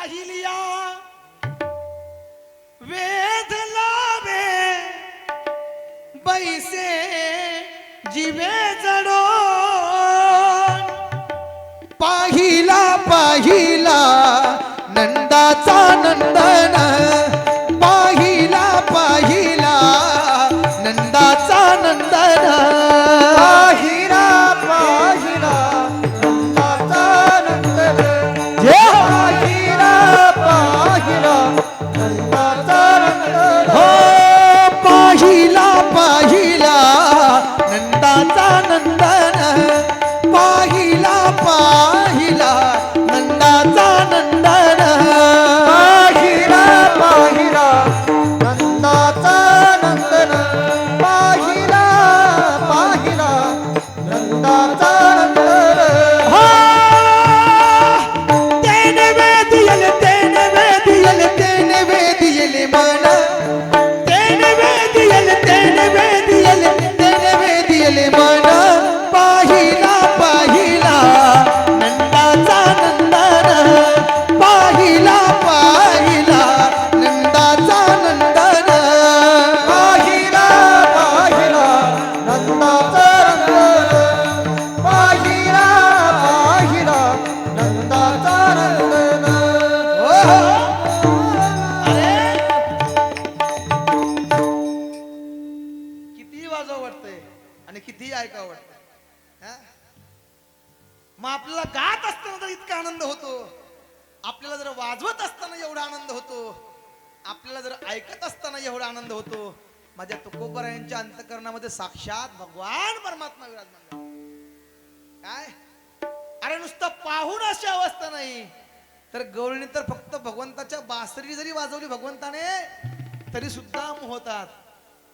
पाहिलिया वेध लावे बैसे जीवे जडो पाहिला पाहिला नंदाचा नंदन पाहिला पाहिला नंदाचा नंदन पाहिला पाहिला नंदाचा नंदन पाहिला पाहिला नंदाचा नंदन हो पाहिला पाहिला नंदाचा नंदन पाहिला पाहिला नंदाचा नंदन पाहिला पाहिला नंदाचा नंदन पाहिला पाहिला नंदाचा नंदन हा तेने वेदियल मन तेने वेदियल मन पाहिला पाहिला नंदाचा नंदन पाहिला पाहिला नंदाचा नंदन पाहिला पाहिला नंदाचा नंदन पाहिला पाहिला नंदाचा नंदन अरे किती वाजव वाटतंय आणि किती ऐकावं वाटतंय हा? मग आपल्याला गात असताना तर इतका आनंद होतो, आपल्याला जर वाजवत असताना एवढा आनंद होतो, आपल्याला जर ऐकत असताना एवढा आनंद होतो. माझ्या तुकोबरायांच्या अंतकरणामध्ये साक्षात भगवान परमात्मा विराजमान झाला. काय अरे नुसतं पाहून अशी अवस्था नाही, तर गवळणी तर फक्त भगवंताच्या बासरी जरी वाजवली भगवंताने तरी सुद्धा मोहतात,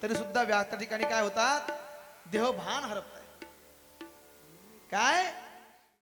तरी सुद्धा त्या ठिकाणी काय होतात, देहभान हरपतात. काय